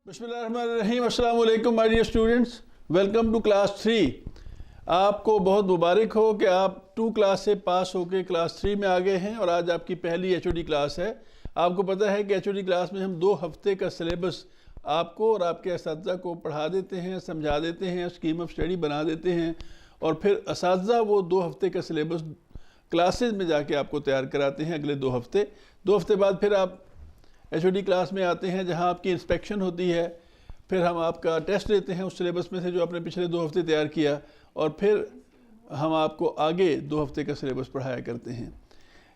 बिस्मिल्लाहिर्रहमानिर्रहीम। अस्सलाम वालेकुम my dear students, welcome to class 3। आपको बहुत मुबारक हो कि आप 2 क्लास से पास होकर क्लास 3 में आ गए हैं और आज आपकी पहली एचओडी क्लास है। आपको पता है कि एचओडी क्लास में हम 2 हफ्ते का सिलेबस आपको और आपके असातिज़ा को पढ़ा देते हैं, समझा देते हैं, स्कीम ऑफ स्टडी बना देते हैं और फिर असातिज़ा वो 2 हफ्ते का सिलेबस क्लासेस में जाके आपको तैयार कराते हैं अगले 2 हफ्ते। 2 हफ्ते बाद फिर आप एचओडी क्लास में आते हैं जहां आपकी इंस्पेक्शन होती है, फिर हम आपका टेस्ट लेते हैं उस सिलेबस में से जो आपने पिछले 2 हफ्ते तैयार किया और फिर हम आपको आगे 2 हफ्ते का सिलेबस पढ़ाया करते हैं।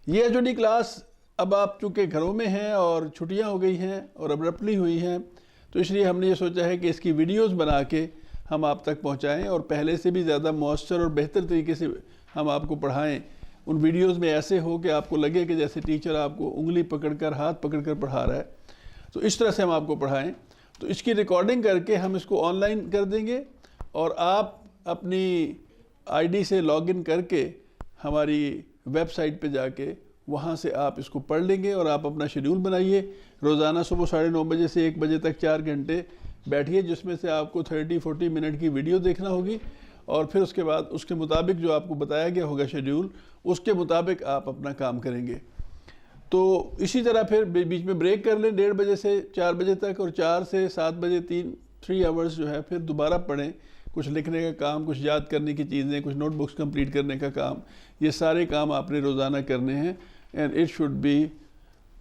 ये एचओडी क्लास अब आप चूँकि घरों में हैं और छुट्टियां हो गई हैं और अब्रप्टली हुई हैं, तो इसलिए हमने ये सोचा है कि इसकी वीडियोस बना के हम आप तक पहुंचाएं और पहले से भी ज़्यादा मौसर और बेहतर तरीके से हम आपको पढ़ाएं। उन वीडियोस में ऐसे हो कि आपको लगे कि जैसे टीचर आपको उंगली पकड़कर, हाथ पकड़कर पढ़ा रहा है, तो इस तरह से हम आपको पढ़ाएं। तो इसकी रिकॉर्डिंग करके हम इसको ऑनलाइन कर देंगे और आप अपनी आईडी से लॉगिन करके हमारी वेबसाइट पे जाके वहाँ से आप इसको पढ़ लेंगे और आप अपना शेड्यूल बनाइए। रोज़ाना सुबह 9:30 बजे से 1 बजे तक 4 घंटे बैठिए, जिसमें से आपको 30-40 मिनट की वीडियो देखना होगी और फिर उसके बाद उसके मुताबिक जो आपको बताया गया होगा शेड्यूल, उसके मुताबिक आप अपना काम करेंगे। तो इसी तरह फिर बीच में ब्रेक कर लें 1:30 बजे से 4 बजे तक और 4 से 7 बजे 3 आवर्स जो है फिर दोबारा पढ़ें। कुछ लिखने का काम, कुछ याद करने की चीज़ें, कुछ नोटबुक्स कंप्लीट करने का काम, ये सारे काम आपने रोज़ाना करने हैं। And it should be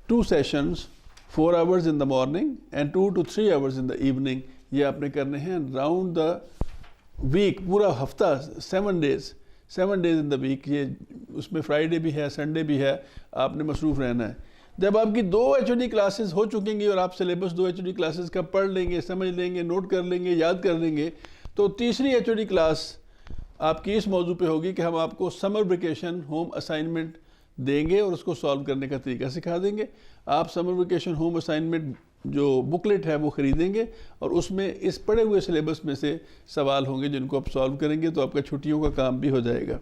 2 sessions, 4 hours in the morning and 2 to 3 hours in the evening. ये आपने करने हैं राउंड द वीक, पूरा हफ्ता, 7 डेज इन द वीक। ये उसमें फ्राइडे भी है, संडे भी है, आपने मसरूफ़ रहना है। जब आपकी 2 एचओडी क्लासेस हो चुकेंगी और आप सिलेबस 2 एचओडी क्लासेस का पढ़ लेंगे, समझ लेंगे, नोट कर लेंगे, याद कर लेंगे, तो तीसरी एचओडी क्लास आपकी इस मौजू पे होगी कि हम आपको समर वेकेशन होम असाइनमेंट देंगे और उसको सॉल्व करने का तरीका सिखा देंगे। आप समर वेकेशन होम असाइनमेंट जो बुकलेट है वो ख़रीदेंगे और उसमें इस पढ़े हुए सिलेबस में से सवाल होंगे जिनको आप सॉल्व करेंगे, तो आपका छुट्टियों का काम भी हो जाएगा।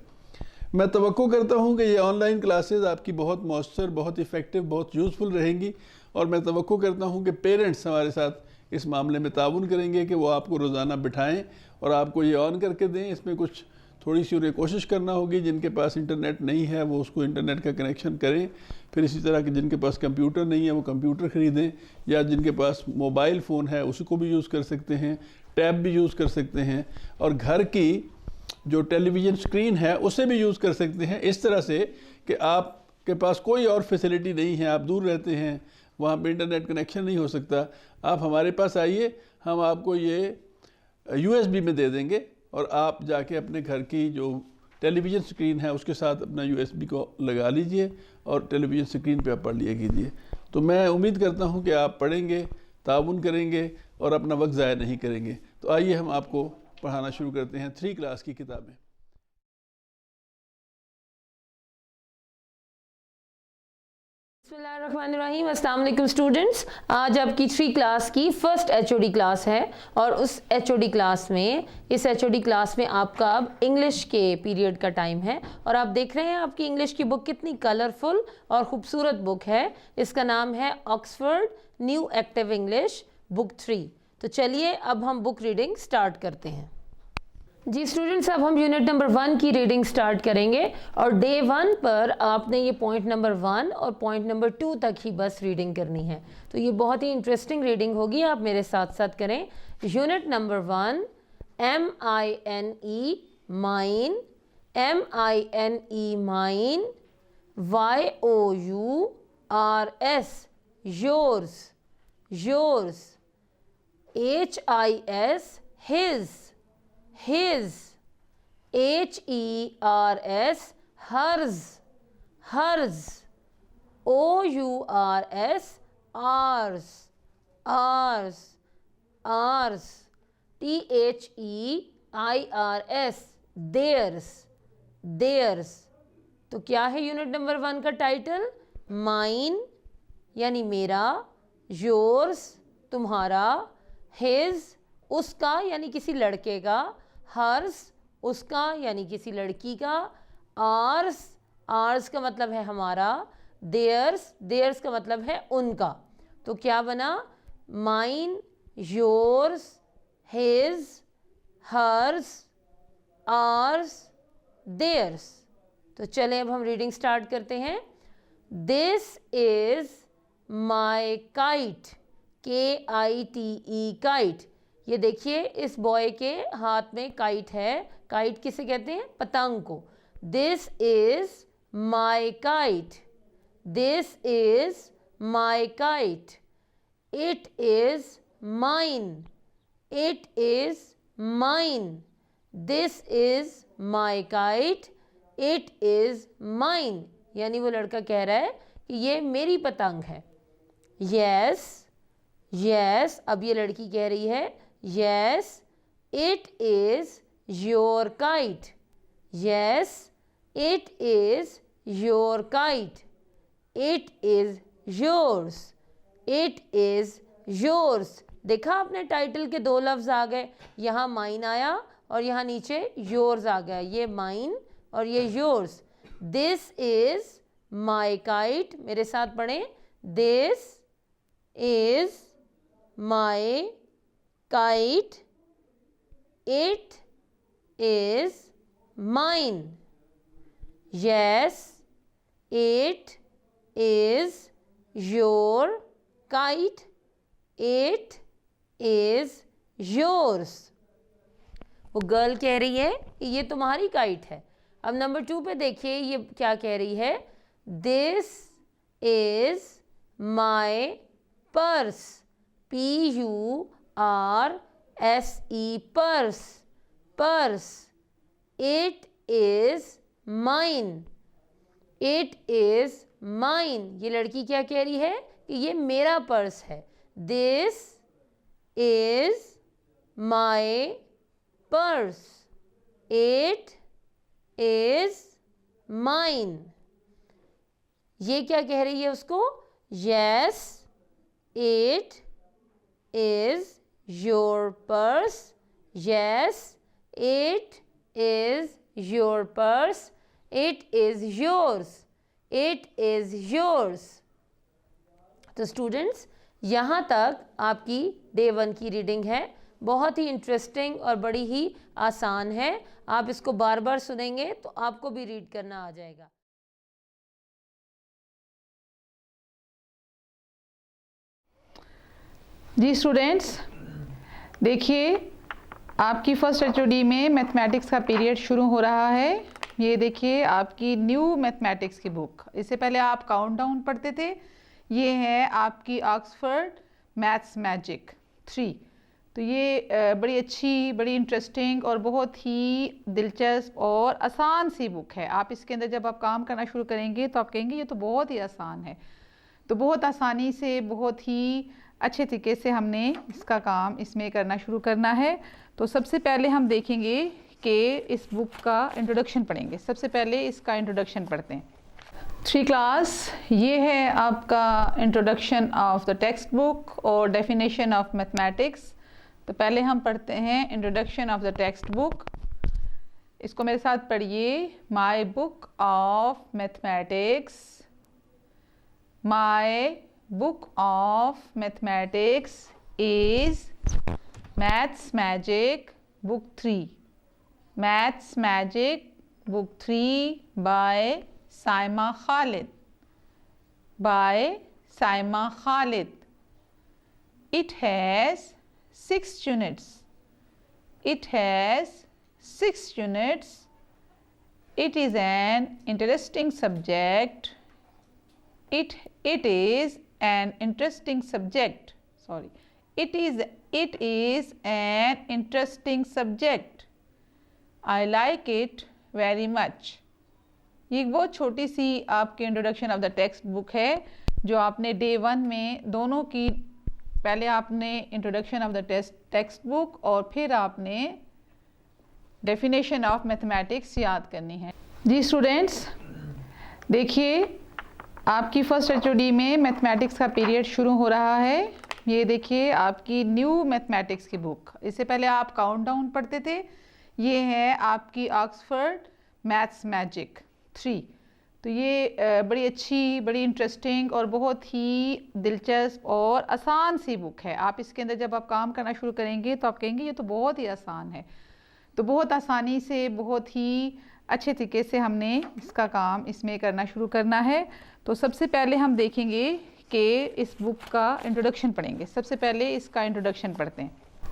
मैं तवक्को करता हूँ कि ये ऑनलाइन क्लासेस आपकी बहुत मौसर, बहुत इफ़ेक्टिव, बहुत यूज़फुल रहेंगी और मैं तवक्को करता हूँ कि पेरेंट्स हमारे साथ इस मामले में ताउन करेंगे कि वो आपको रोज़ाना बिठाएं और आपको ये ऑन करके दें। इसमें कुछ थोड़ी सी उन्हें कोशिश करना होगी, जिनके पास इंटरनेट नहीं है वो उसको इंटरनेट का कनेक्शन करें। फिर इसी तरह के जिनके पास कंप्यूटर नहीं है वो कंप्यूटर ख़रीदें, या जिनके पास मोबाइल फ़ोन है उसको भी यूज़ कर सकते हैं, टैब भी यूज़ कर सकते हैं और घर की जो टेलीविज़न स्क्रीन है उसे भी यूज़ कर सकते हैं। इस तरह से कि आपके पास कोई और फैसिलिटी नहीं है, आप दूर रहते हैं, वहाँ पे इंटरनेट कनेक्शन नहीं हो सकता, आप हमारे पास आइए, हम आपको ये USB में दे देंगे और आप जाके अपने घर की जो टेलीविज़न स्क्रीन है उसके साथ अपना USB को लगा लीजिए और टेलीविज़न स्क्रीन पे आप पढ़ लिया कीजिए। तो मैं उम्मीद करता हूँ कि आप पढ़ेंगे, ताउन करेंगे और अपना वक्त ज़ाया नहीं करेंगे। तो आइए हम आपको पढ़ाना शुरू करते हैं 3 क्लास की किताबें। बिस्मिल्लाहिर्रहमानिर्रहीम। अस्सलाम वालेकुम स्टूडेंट्स, आज आपकी 3 क्लास की फर्स्ट एचओडी क्लास है और उस एचओडी क्लास में, इस एचओडी क्लास में आपका अब इंग्लिश के पीरियड का टाइम है और आप देख रहे हैं आपकी इंग्लिश की बुक कितनी कलरफुल और ख़ूबसूरत बुक है। इसका नाम है Oxford new active English book 3। तो चलिए अब हम बुक रीडिंग स्टार्ट करते हैं। जी स्टूडेंट्स, अब हम यूनिट नंबर 1 की रीडिंग स्टार्ट करेंगे और डे 1 पर आपने ये पॉइंट नंबर 1 और पॉइंट नंबर 2 तक ही बस रीडिंग करनी है। तो ये बहुत ही इंटरेस्टिंग रीडिंग होगी, आप मेरे साथ साथ करें। Unit number 1, MINE mine, MINE mine, YOURS yours, yours, HIS his, his, HERS hers, hers, OURS ours, ours, ours, THEIRS theirs, theirs। तो क्या है यूनिट नंबर 1 का टाइटल? माइन यानी मेरा, योर्स तुम्हारा, हिज उसका यानी किसी लड़के का, हर्स उसका यानी किसी लड़की का, आर्स, आर्स का मतलब है हमारा, देयर्स, देयर्स का मतलब है उनका। तो क्या बना? Mine yours, his, hers, ours, theirs। तो चलें अब हम रीडिंग स्टार्ट करते हैं। This is my kite, K-I-T-E, kite। ये देखिए इस बॉय के हाथ में काइट है। काइट किसे कहते हैं? पतंग को। This is my kite, this is my kite, it is mine, it is mine, this is my kite, it is mine। यानी वो लड़का कह रहा है कि ये मेरी पतंग है। Yes, yes, अब ये लड़की कह रही है yes, it is your kite, yes, it is your kite, it is yours, it is yours। देखा आपने टाइटल के दो लफ्ज आ गए, यहाँ माइन आया और यहाँ नीचे yours आ गया। ये माइन और ये yours। This is my kite, मेरे साथ पढ़ें, this is my kite, it is mine, yes, it is your kite, it is yours। वो गर्ल कह रही है कि ये तुम्हारी काइट है। अब नंबर 2 पे देखिए ये क्या कह रही है। This is my purse, P-U-R-S-E, purse, purse, it is mine, it is mine। ये लड़की क्या कह रही है कि ये मेरा पर्स है। This is my purse, it is mine। ये क्या कह रही है उसको? Yes, it is your purse, yes, it is your purse, it is yours, it is yours। तो स्टूडेंट्स यहाँ तक आपकी डे 1 की रीडिंग है। बहुत ही इंटरेस्टिंग और बड़ी ही आसान है। आप इसको बार बार सुनेंगे तो आपको भी रीड करना आ जाएगा। जी स्टूडेंट्स, देखिए आपकी फर्स्ट एचओडी में मैथमेटिक्स का पीरियड शुरू हो रहा है। ये देखिए आपकी न्यू मैथमेटिक्स की बुक। इससे पहले आप काउंटडाउन पढ़ते थे। ये है आपकी ऑक्सफोर्ड मैथ्स मैजिक 3। तो ये बड़ी अच्छी, बड़ी इंटरेस्टिंग और बहुत ही दिलचस्प और आसान सी बुक है। आप इसके अंदर जब आप काम करना शुरू करेंगे तो आप कहेंगे ये तो बहुत ही आसान है। तो बहुत आसानी से, बहुत ही अच्छे तरीके से हमने इसका काम इसमें करना शुरू करना है। तो सबसे पहले हम देखेंगे कि इस बुक का इंट्रोडक्शन पढ़ेंगे। सबसे पहले इसका इंट्रोडक्शन पढ़ते हैं। 3 क्लास, ये है आपका introduction of the textbook और डेफिनेशन ऑफ मैथमेटिक्स। तो पहले हम पढ़ते हैं introduction of the textbook. इसको मेरे साथ पढ़िए। My book of mathematics, my book of mathematics is Maths Magic Book 3, Maths Magic Book 3 by Saima Khalid, by Saima Khalid। It has 6 units, it has 6 units, it is an interesting subject, it is an interesting subject, sorry, it is an interesting subject, I like it very much। ये बहुत छोटी सी आपकी introduction of the text book है जो आपने day 1 में दोनों की, पहले आपने introduction of the textbook और फिर आपने डेफिनेशन ऑफ मैथमेटिक्स याद करनी है। जी स्टूडेंट्स, देखिए आपकी फर्स्ट एचओडी में मैथमेटिक्स का पीरियड शुरू हो रहा है। ये देखिए आपकी न्यू मैथमेटिक्स की बुक। इससे पहले आप काउंटडाउन पढ़ते थे। ये है आपकी ऑक्सफोर्ड मैथ्स मैजिक 3। तो ये बड़ी अच्छी, बड़ी इंटरेस्टिंग और बहुत ही दिलचस्प और आसान सी बुक है। आप इसके अंदर जब आप काम करना शुरू करेंगे तो आप कहेंगे ये तो बहुत ही आसान है। तो बहुत आसानी से, बहुत ही अच्छे तरीके से हमने इसका काम इसमें करना शुरू करना है। तो सबसे पहले हम देखेंगे कि इस बुक का इंट्रोडक्शन पढ़ेंगे। सबसे पहले इसका इंट्रोडक्शन पढ़ते हैं।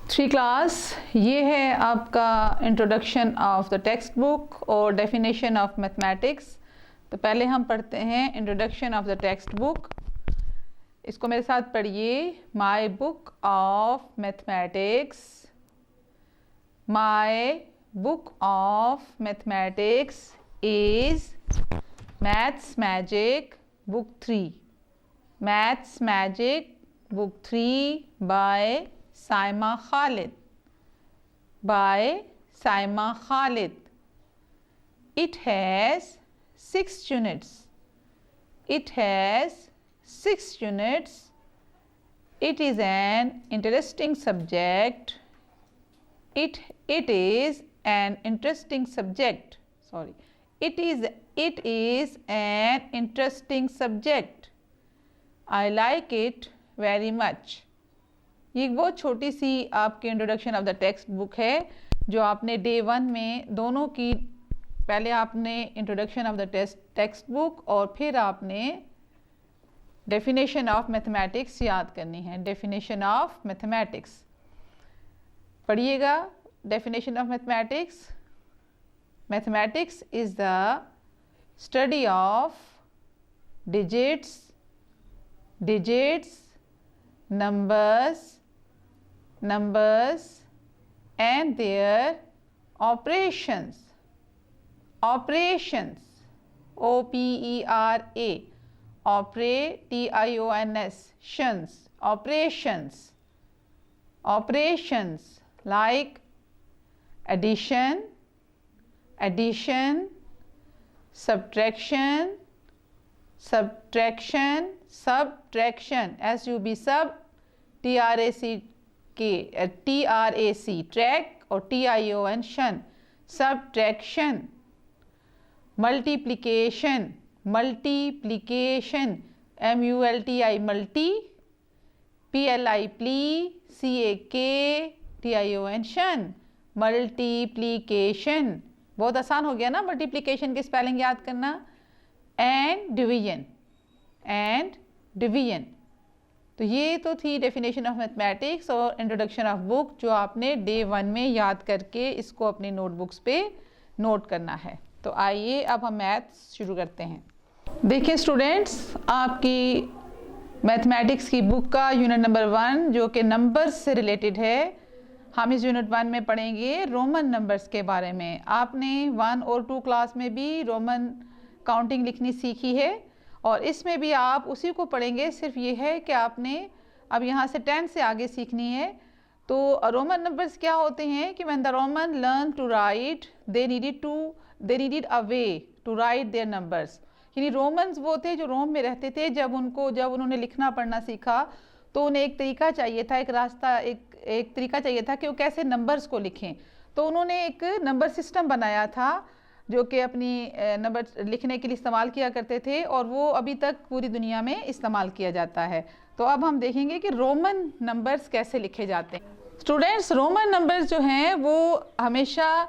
3 क्लास, ये है आपका introduction of the textbook और डेफिनेशन ऑफ मैथमेटिक्स। तो पहले हम पढ़ते हैं introduction of the textbook. इसको मेरे साथ पढ़िए। My book of mathematics, my book of mathematics is maths magic book 3, maths magic book 3 by Saima Khalid, by Saima Khalid. It has 6 units. It has 6 units. It is an interesting subject. It is an interesting subject. Sorry. It is an interesting subject. I like it very much. ये एक बहुत छोटी सी आपकी introduction of the text book है जो आपने day 1 में दोनों की, पहले आपने introduction of the textbook और फिर आपने डेफिनेशन ऑफ मैथमेटिक्स याद करनी है। डेफिनेशन ऑफ मैथमेटिक्स पढ़िएगा। Definition of mathematics, mathematics is the study of digits, numbers and their operations, O-P-E-R-A, T-I-O-N-S, operations like addition, subtraction, S-U-B, sub, T-R-A-C, track, और T-I-O-N, shun, subtraction, multiplication, M-U-L-T-I, multi, P-L-I, pli, C-A-K, T-I-O-N, shun, multiplication। बहुत आसान हो गया ना multiplication की spelling याद करना। And division. तो ये तो थी डेफिनेशन ऑफ मैथमेटिक्स और इंट्रोडक्शन ऑफ बुक जो आपने डे 1 में याद करके इसको अपनी नोटबुक्स पे नोट करना है। तो आइए अब हम मैथ्स शुरू करते हैं। देखिए स्टूडेंट्स, आपकी मैथमेटिक्स की बुक का यूनिट नंबर 1 जो कि नंबर्स से रिलेटेड है, हम इस यूनिट 1 में पढ़ेंगे रोमन नंबर्स के बारे में। आपने 1 और 2 क्लास में भी रोमन काउंटिंग लिखनी सीखी है और इसमें भी आप उसी को पढ़ेंगे। सिर्फ ये है कि आपने अब यहाँ से 10 से आगे सीखनी है। तो रोमन नंबर्स क्या होते हैं कि when the Roman learn to write they needed a way to write their numbers. यानी रोमन्स वो थे जो रोम में रहते थे, जब उन्होंने लिखना पढ़ना सीखा तो उन्हें एक तरीका चाहिए था, एक रास्ता, एक तरीका चाहिए था कि वो कैसे नंबर्स को लिखें। तो उन्होंने एक नंबर सिस्टम बनाया था जो कि अपनी नंबर लिखने के लिए इस्तेमाल किया करते थे और वो अभी तक पूरी दुनिया में इस्तेमाल किया जाता है। तो अब हम देखेंगे कि रोमन नंबर्स कैसे लिखे जाते हैं। स्टूडेंट्स, रोमन नंबर्स जो हैं वो हमेशा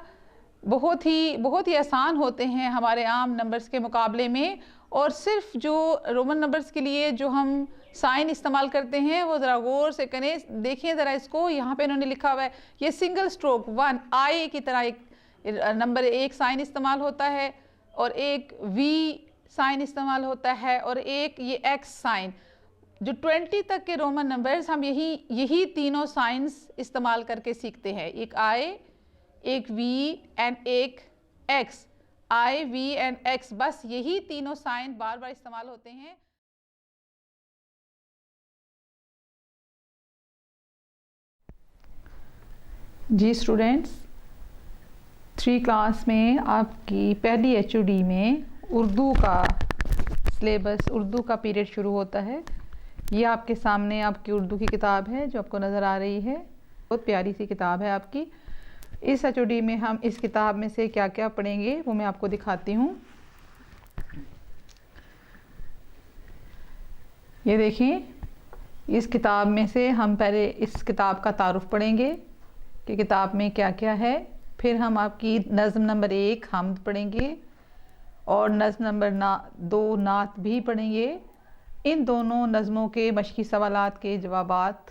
बहुत ही आसान होते हैं हमारे आम नंबर्स के मुकाबले में। और सिर्फ जो रोमन नंबर्स के लिए जो हम साइन इस्तेमाल करते हैं वो ज़रा गौर से करें, देखिए ज़रा इसको। यहाँ पे इन्होंने लिखा हुआ है ये सिंगल स्ट्रोक 1 आई की तरह एक नंबर, एक साइन इस्तेमाल होता है और एक वी साइन इस्तेमाल होता है और एक ये एक्स साइन। जो 20 तक के रोमन नंबर्स हम यही तीनों साइंस इस्तेमाल करके सीखते हैं। एक आई, एक वी एंड एक X. I, V and X, बस यही तीनों साइन बार बार इस्तेमाल होते हैं। जी स्टूडेंट्स, 3 क्लास में आपकी पहली HOD में उर्दू का सिलेबस, उर्दू का पीरियड शुरू होता है। ये आपके सामने आपकी उर्दू की किताब है जो आपको नज़र आ रही है। बहुत प्यारी सी किताब है आपकी। इस HOD में हम इस किताब में से क्या क्या पढ़ेंगे वो मैं आपको दिखाती हूँ। ये देखिए, इस किताब में से हम पहले इस किताब का तारुफ पढ़ेंगे कि किताब में क्या क्या है। फिर हम आपकी नज़्म नंबर 1 हमद पढ़ेंगे और नज़्म नंबर 2 नात भी पढ़ेंगे। इन दोनों नज़मों के मशकी सवालात के जवाबात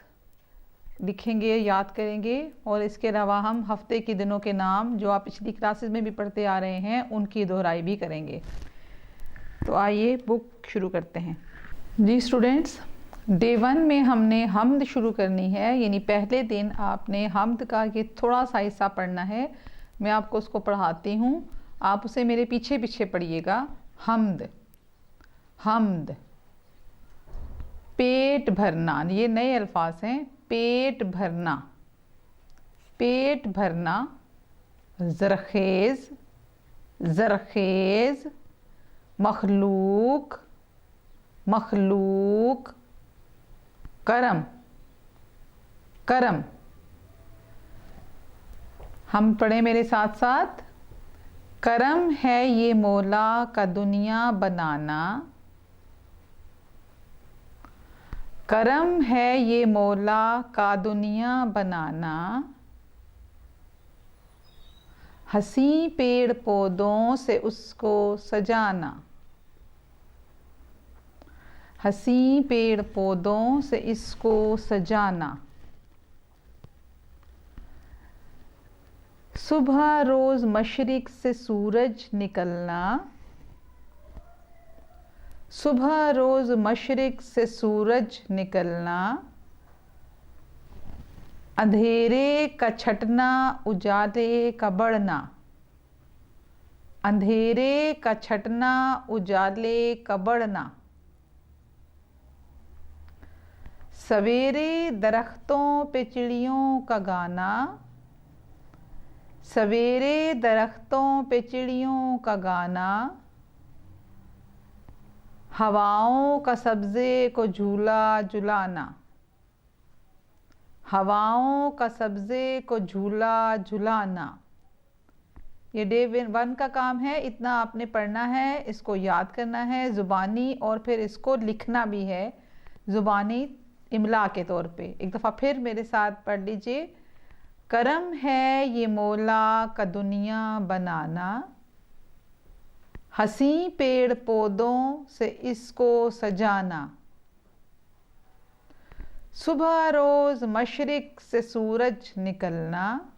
लिखेंगे, याद करेंगे। और इसके अलावा हम हफ्ते के दिनों के नाम जो आप पिछली क्लासेस में भी पढ़ते आ रहे हैं उनकी दोहराई भी करेंगे। तो आइए बुक शुरू करते हैं। जी स्टूडेंट्स, डे 1 में हमने हमद शुरू करनी है, यानी पहले दिन आपने हमद का ये थोड़ा सा हिस्सा पढ़ना है। मैं आपको उसको पढ़ाती हूँ, आप उसे मेरे पीछे पीछे पढ़िएगा। हमद, हमद, पेट भरना, ये नए अल्फाज हैं। पेट भरना, पेट भरना, ज़रखेज़, ज़रखेज़, मखलूक, मखलूक, करम, करम। हम पढ़े मेरे साथ साथ। करम है ये मौला का दुनिया बनाना, करम है ये मौला का दुनिया बनाना, हंसी पेड़ पौधों से उसको सजाना, हंसी पेड़ पौधों से इसको सजाना। सुबह रोज मशरिक से सूरज निकलना, सुबह रोज मशरिक से सूरज निकलना, अंधेरे का छटना उजाले का बढ़ना, अंधेरे का छटना उजाले का बढ़ना। सवेरे दरख्तों पे चिड़ियों का गाना, सवेरे दरख्तों पे चिड़ियों का गाना, हवाओं का सब्ज़े को झूला झुलाना, हवाओं का सब्ज़े को झूला झुलाना। ये डे 1 का काम है, इतना आपने पढ़ना है, इसको याद करना है ज़ुबानी, और फिर इसको लिखना भी है ज़ुबानी इमला के तौर पे। एक दफ़ा फिर मेरे साथ पढ़ लीजिए। करम है ये मौला का दुनिया बनाना, हंसी पेड़ पौधों से इसको सजाना, सुबह रोज मशरिक से सूरज निकलना,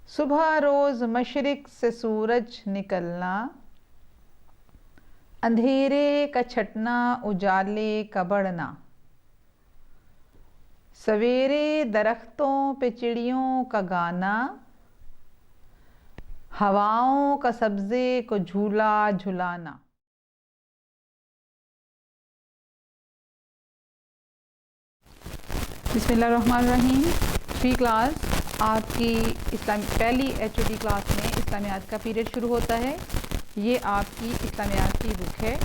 सुबह रोज मशरिक से सूरज निकलना, अंधेरे का छटना उजाले का बढ़ना, सवेरे दरख्तों पे चिड़ियों का गाना, हवाओं का सब्ज़े को झूला झुलाना। बिस्मिल्लाहिर्रहमानिर्रहीम। 3 क्लास आपकी पहली HOD क्लास में इस्लामियात का पीरियड शुरू होता है। ये आपकी इस्लामियात की बुक है।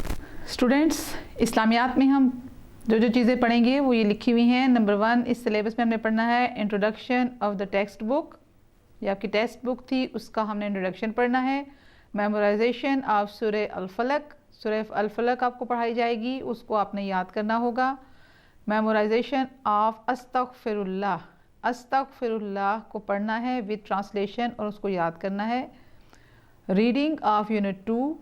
स्टूडेंट्स, इस्लामियात में हम जो चीज़ें पढ़ेंगे वो ये लिखी हुई हैं। नंबर 1 इस सिलेबस में हमने पढ़ना है introduction of the text book. ये आपकी टेक्स्ट बुक थी, उसका हमने इंट्रोडक्शन पढ़ना है। मेमोराइजेशन ऑफ सूरह अल-फलक, सूरह अल-फलक आपको पढ़ाई जाएगी, उसको आपने याद करना होगा। मेमोराइजेशन ऑफ अस्तगफिरुल्लाह, अस्तगफिरुल्लाह को पढ़ना है विद ट्रांसलेशन और उसको याद करना है। Reading of unit 2,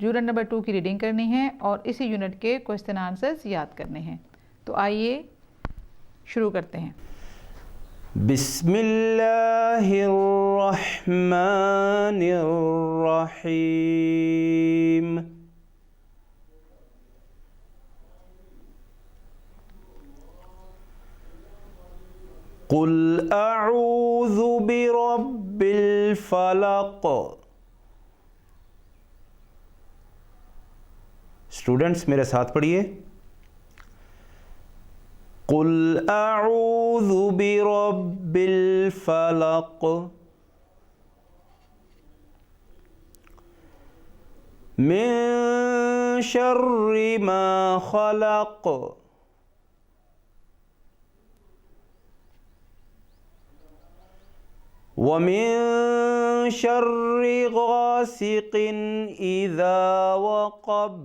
unit number 2 की रीडिंग करनी है और इसी यूनिट के क्वेश्चन आंसर्स याद करने हैं। तो आइए शुरू करते हैं। बिस्मिल्लाहिर्रहमानिर्रहीम। कुल अऊज़ु बिरब्बिल फलक। स्टूडेंट्स मेरे साथ पढ़िए। कुल अऊज़ु बिरब्बिल फलक मिन शर्रि मा खलक व मिन शर्रि गासिकिन इज़ा वक़ब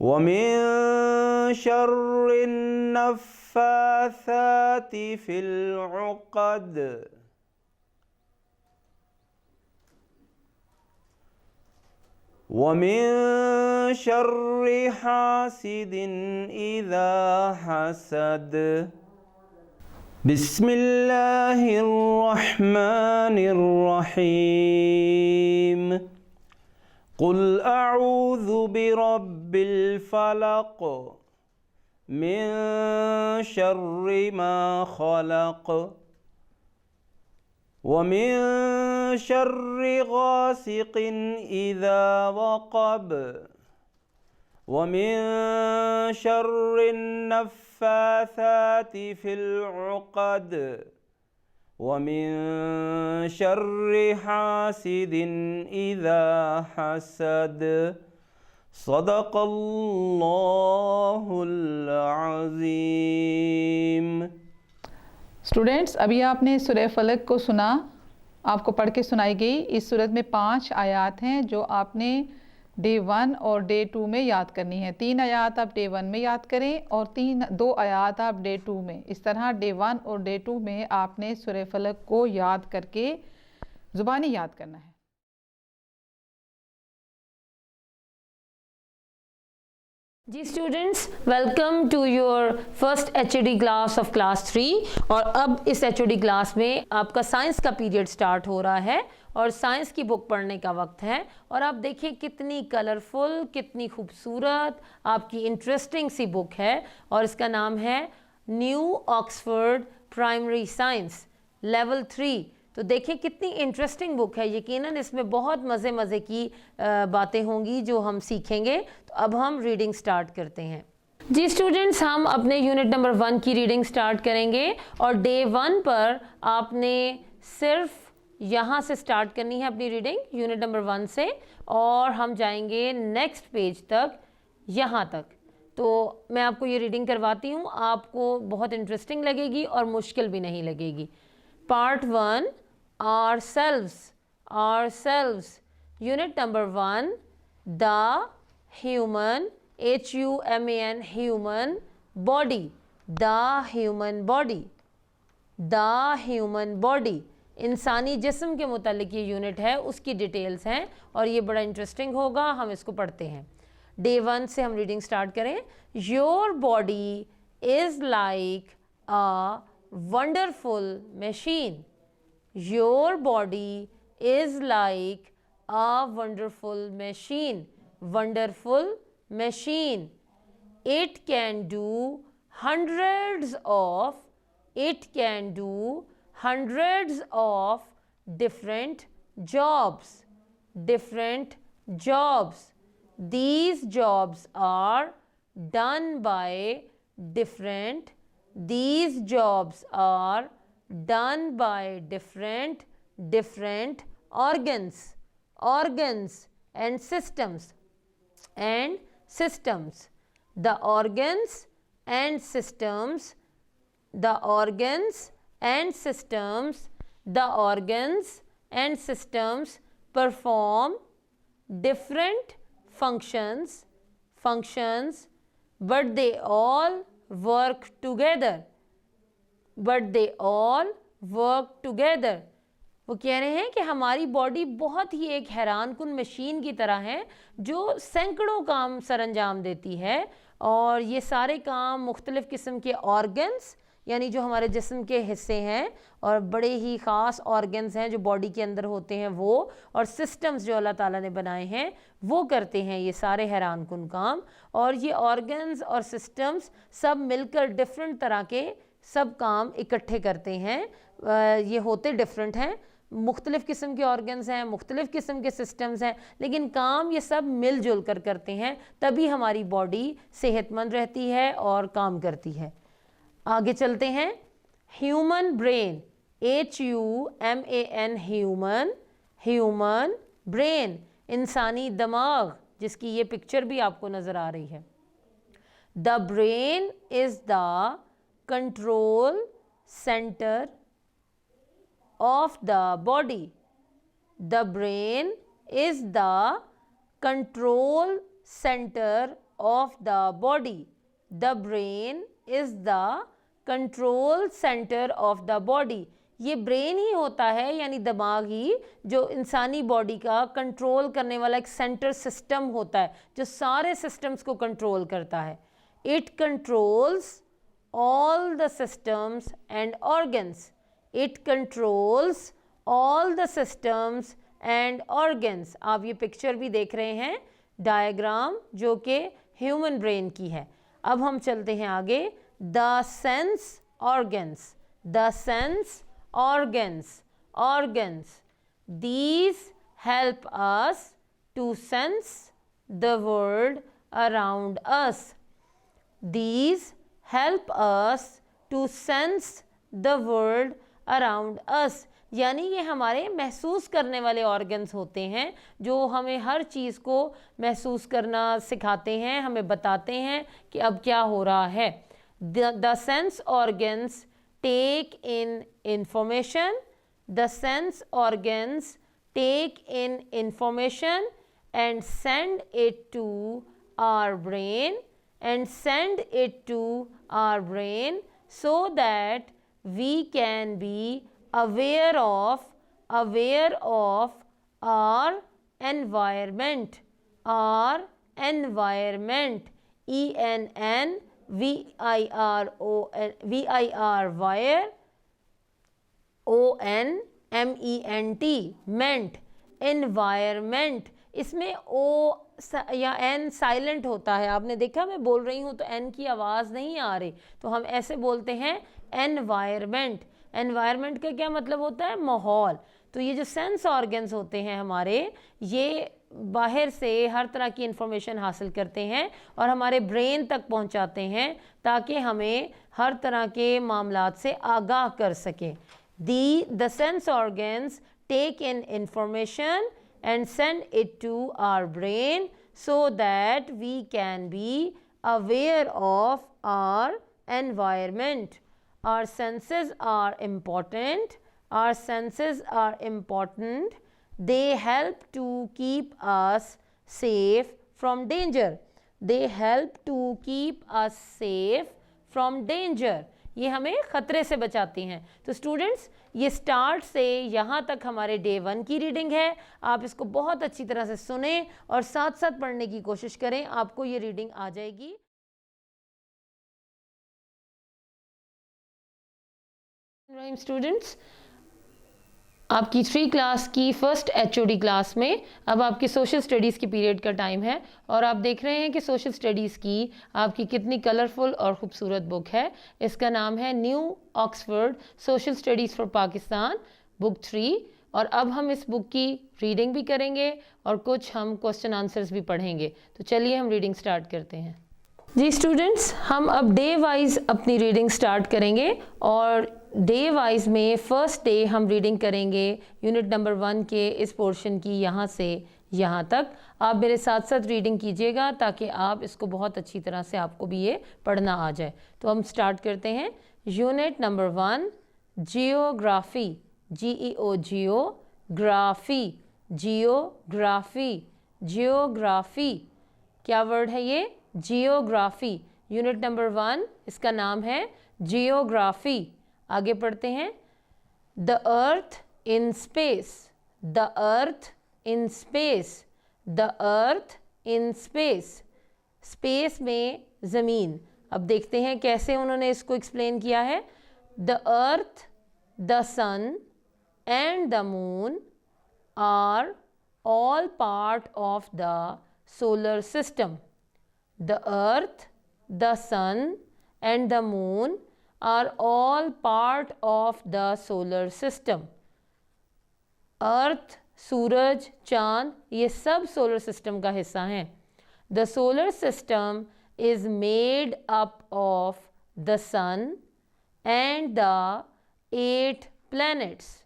वमिन शर्रिन नफ़्फ़ासाति फ़िल उक़द वमिन शर्रि हासिदिन इज़ा हसद बिस्मिल्लाहिर्रहमानिर्रहीम कुल अऊज़ु बिरब्बिल फलक मिन शर्रि मा खलक व मिन शर्रि गासिकिन इज़ा वक़ब व मिन शर्रिन नफ़्फ़ासाति फ़िल उक़द व मिन शर्रि हासिदिन इज़ा हसद सदक़ल्लाहुल अज़ीम। स्टूडेंट्स, अभी आपने सूरह फलक को सुना, आपको पढ़ के सुनाई गई। इस सूरत में 5 आयत हैं जो आपने डे 1 और डे 2 में याद करनी है। 3 आयत आप डे 1 में याद करें और 2 आयत आप डे 2 में। इस तरह डे 1 और डे 2 में आपने सूरह फलक को याद करके ज़ुबानी याद करना है। जी students, welcome to your first HOD class of class 3। और अब इस HOD क्लास में आपका साइंस का पीरियड स्टार्ट हो रहा है और साइंस की बुक पढ़ने का वक्त है। और आप देखिए कितनी कलरफुल, कितनी खूबसूरत, आपकी इंटरेस्टिंग सी बुक है और इसका नाम है new Oxford primary science level 3। तो देखिए कितनी इंटरेस्टिंग बुक है। यकीनन इसमें बहुत मज़े की बातें होंगी जो हम सीखेंगे। तो अब हम रीडिंग स्टार्ट करते हैं। जी स्टूडेंट्स, हम अपने यूनिट नंबर 1 की रीडिंग स्टार्ट करेंगे और डे 1 पर आपने सिर्फ यहाँ से स्टार्ट करनी है अपनी रीडिंग, यूनिट नंबर 1 से, और हम जाएंगे नेक्स्ट पेज तक, यहाँ तक। तो मैं आपको ये रीडिंग करवाती हूँ, आपको बहुत इंटरेस्टिंग लगेगी और मुश्किल भी नहीं लगेगी। Part 1, ourselves, unit number 1, the human, HUMAN, human body, the human body, इंसानी जिस्म के मुतालिक ये यूनिट है, उसकी डिटेल्स हैं और ये बड़ा इंटरेस्टिंग होगा। हम इसको पढ़ते हैं। डे 1 से हम रीडिंग स्टार्ट करें। Your body is like a wonderful machine. Your body is like a wonderful machine. Wonderful machine. It can do hundreds of different jobs. These jobs are done by different organs and systems. The organs and systems perform different functions, but they all work together. वो कह रहे हैं कि हमारी body बहुत ही एक हैरानकुन machine की तरह है जो सैकड़ों काम सरअंजाम देती है और ये सारे काम मुख्तलिफ़ किस्म के ऑर्गन्स, यानी जो हमारे जिस्म के हिस्से हैं और बड़े ही ख़ास ऑर्गन्स हैं जो बॉडी के अंदर होते हैं वो, और सिस्टम्स जो अल्लाह ताला ने बनाए हैं वो करते हैं ये सारे हैरानकुन काम। और ये ऑर्गन्स और सिस्टम्स सब मिलकर डिफरेंट तरह के सब काम इकट्ठे करते हैं। ये होते डिफरेंट हैं, मुख्तलिफ़ किस्म के ऑर्गन्स हैं, मुख्तलिफ़ किस्म के सिस्टम्स हैं, लेकिन काम ये सब मिलजुल कर करते हैं, तभी हमारी बॉडी सेहतमंद रहती है और काम करती है। आगे चलते हैं। Human brain, HUMAN, human brain, इंसानी दिमाग, जिसकी ये पिक्चर भी आपको नज़र आ रही है। The brain is the control centre of the body. The brain is the control center of the body. The brain is the control center of the body. ये ब्रेन ही होता है, यानी दिमाग ही, जो इंसानी बॉडी का कंट्रोल करने वाला एक सेंटर सिस्टम होता है जो सारे सिस्टम्स को कंट्रोल करता है. It controls all the systems and organs. It controls all the systems and organs. आप ये पिक्चर भी देख रहे हैं, डायग्राम, जो कि ह्यूमन ब्रेन की है. अब हम चलते हैं आगे. The sense organs. The sense organs. Organs, these help us to sense the world around us. These help us to sense the world around us. यानी ये हमारे महसूस करने वाले ऑर्गन्स होते हैं जो हमें हर चीज़ को महसूस करना सिखाते हैं, हमें बताते हैं कि अब क्या हो रहा है. The sense organs take in information. The sense organs take in information and send it to our brain, and send it to our brain so that we can be aware of our environment. Our environment. ENN wire ONMENT, ment. environment. इसमें ओ या N silent होता है. आपने देखा मैं बोल रही हूँ तो एन की आवाज़ नहीं आ रही, तो हम ऐसे बोलते हैं एनवायरमेंट. एनवायरमेंट का क्या मतलब होता है? माहौल. तो ये जो सेंस ऑर्गन्स होते हैं हमारे, ये बाहर से हर तरह की इंफॉर्मेशन हासिल करते हैं और हमारे ब्रेन तक पहुंचाते हैं ताकि हमें हर तरह के मामलात से आगाह कर सकें. The sense organs take in information and send it to our brain so that we can be aware of our environment. Our senses are important. Our senses are important. They help to keep us safe from danger. They help to keep us safe from danger. ये हमें ख़तरे से बचाती हैं. तो students, ये start से यहाँ तक हमारे डे 1 की रीडिंग है. आप इसको बहुत अच्छी तरह से सुने और साथ साथ पढ़ने की कोशिश करें, आपको ये रीडिंग आ जाएगी. स्टूडेंट्स, आपकी 3 क्लास की फर्स्ट HOD क्लास में अब आपकी सोशल स्टडीज़ की पीरियड का टाइम है और आप देख रहे हैं कि सोशल स्टडीज़ की आपकी कितनी कलरफुल और ख़ूबसूरत बुक है. इसका नाम है new Oxford social studies for Pakistan book 3. और अब हम इस बुक की रीडिंग भी करेंगे और कुछ हम क्वेश्चन आंसर्स भी पढ़ेंगे. तो चलिए हम रीडिंग स्टार्ट करते हैं. जी स्टूडेंट्स, हम अब डे वाइज अपनी रीडिंग स्टार्ट करेंगे और डे वाइज में फ़र्स्ट डे हम रीडिंग करेंगे यूनिट नंबर 1 के इस पोर्शन की, यहाँ से यहाँ तक. आप मेरे साथ साथ रीडिंग कीजिएगा ताकि आप इसको बहुत अच्छी तरह से आपको भी ये पढ़ना आ जाए. तो हम स्टार्ट करते हैं. Unit number 1, geography. GEO graphy. Geography. Geography क्या वर्ड है ये? जियोग्राफी. यूनिट नंबर 1 इसका नाम है जियोग्राफी. आगे पढ़ते हैं. The earth in space. The earth in space. The earth in space. Space में ज़मीन. अब देखते हैं कैसे उन्होंने इसको एक्सप्लेन किया है. The earth, the sun and the moon are all part of the solar system. The earth, the sun and the moon are all part of the solar system. अर्थ, सूरज, चाँद, ये सब सोलर सिस्टम का हिस्सा हैं. The solar system is made up of the sun and the 8 planets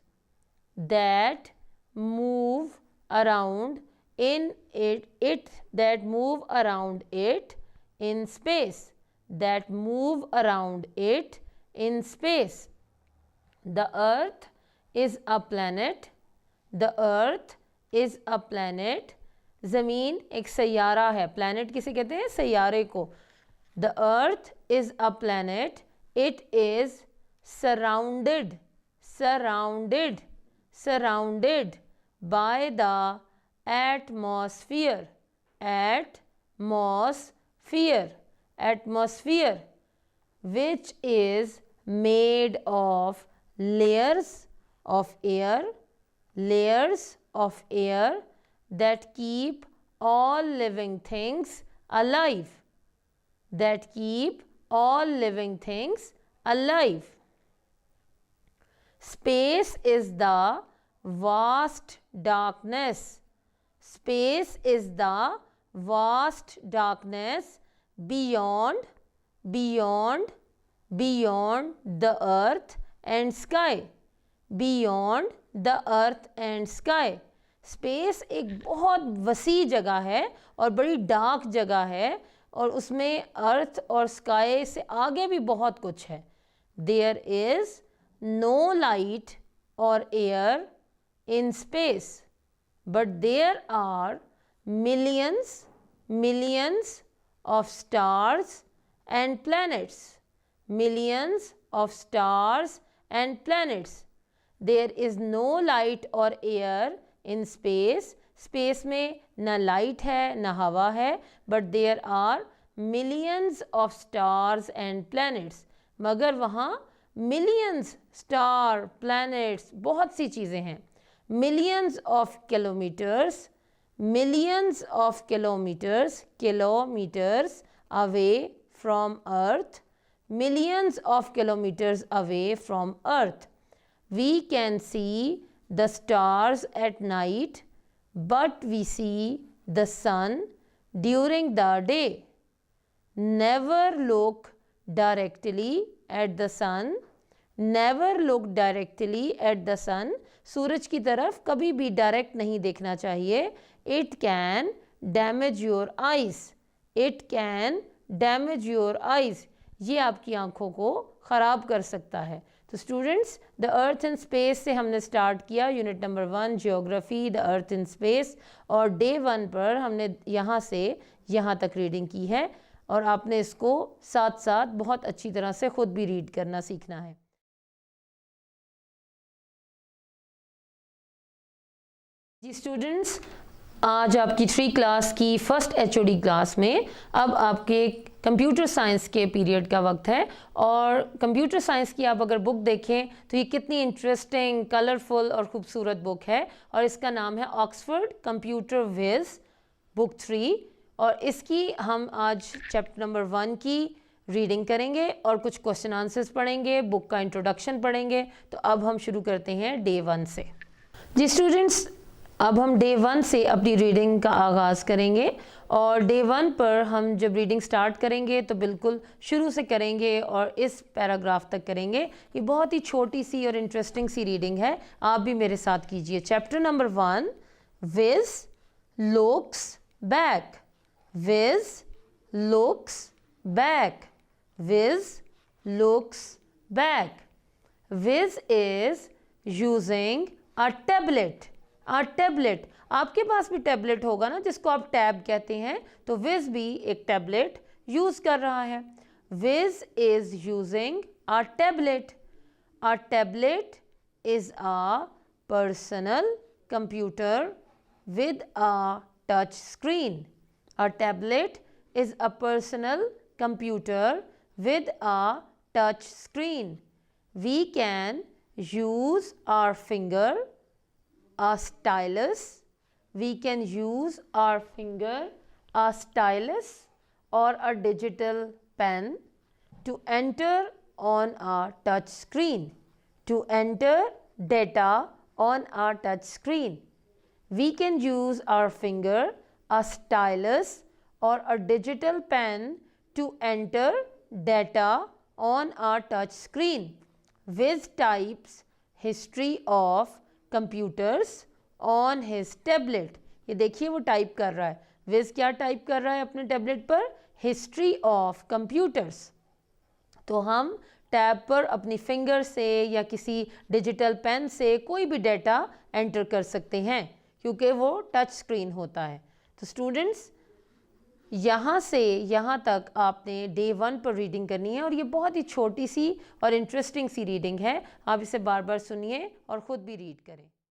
that move around in it that move around it in space. That move around it in space. The earth is a planet. The earth is a planet. ज़मीन एक सैयारा है, planet किसे कहते हैं? सैयारे को। The earth is a planet, it is surrounded by the atmosphere, which is made of layers of air that keep all living things alive. Space is the vast darkness. Beyond the earth and sky. Space एक बहुत वसी जगह है और बड़ी dark जगह है और उसमें अर्थ और स्काई से आगे भी बहुत कुछ है. देयर इज़ नो लाइट और air in space, but there are millions of stars and planets. There is no light or air in space. Space में ना लाइट है ना हवा है, but there are millions of stars and planets. मगर वहाँ millions star planets बहुत सी चीज़ें हैं. millions of kilometers away from earth, we can see the stars at night, but we see the sun during the day. Never look directly at the sun. सूरज की तरफ कभी भी direct नहीं देखना चाहिए. It can damage your eyes. ये आपकी आंखों को ख़राब कर सकता है. तो students, the earth in space से हमने स्टार्ट किया unit number 1 geography, the earth in space. और डे 1 पर हमने यहाँ से यहाँ तक रीडिंग की है और आपने इसको साथ साथ बहुत अच्छी तरह से ख़ुद भी रीड करना सीखना है. जी स्टूडेंट्स, आज आपकी 3 क्लास की फर्स्ट HOD क्लास में अब आपके कंप्यूटर साइंस के पीरियड का वक्त है. और कंप्यूटर साइंस की आप अगर बुक देखें तो ये कितनी इंटरेस्टिंग, कलरफुल और ख़ूबसूरत बुक है. और इसका नाम है ऑक्सफोर्ड कंप्यूटर विज़ बुक 3. और इसकी हम आज चैप्टर नंबर 1 की रीडिंग करेंगे और कुछ क्वेश्चन आंसर्स पढ़ेंगे, बुक का इंट्रोडक्शन पढ़ेंगे. तो अब हम शुरू करते हैं डे 1 से. जी स्टूडेंट्स, अब हम डे 1 से अपनी रीडिंग का आगाज़ करेंगे. और डे 1 पर हम जब रीडिंग स्टार्ट करेंगे तो बिल्कुल शुरू से करेंगे और इस पैराग्राफ तक करेंगे. ये बहुत ही छोटी सी और इंटरेस्टिंग सी रीडिंग है, आप भी मेरे साथ कीजिए. Chapter number 1, विज़ looks back. विज़ is using a tablet. आपके पास भी टैबलेट होगा ना, जिसको आप टैब कहते हैं. तो विज़ भी एक टैबलेट यूज़ कर रहा है. विज़ is using a tablet. A tablet is a personal computer with a touch screen. A tablet is a personal computer with a touch screen. We can use our finger, a stylus. Or a digital pen to enter on a touch screen. To enter data on a touch screen. We can use our finger, a stylus or a digital pen to enter data on a touch screen. Viz types history of computers on his tablet. ये देखिए वो type कर रहा है. विज़ क्या type कर रहा है अपने टैबलेट पर? History of computers. तो हम टैब पर अपनी फिंगर से या किसी डिजिटल पेन से कोई भी डेटा एंटर कर सकते हैं क्योंकि वो टच स्क्रीन होता है. तो स्टूडेंट्स यहाँ से यहाँ तक आपने डे 1 पर रीडिंग करनी है और ये बहुत ही छोटी सी और इंटरेस्टिंग सी रीडिंग है। आप इसे बार बार सुनिए और ख़ुद भी रीड करें।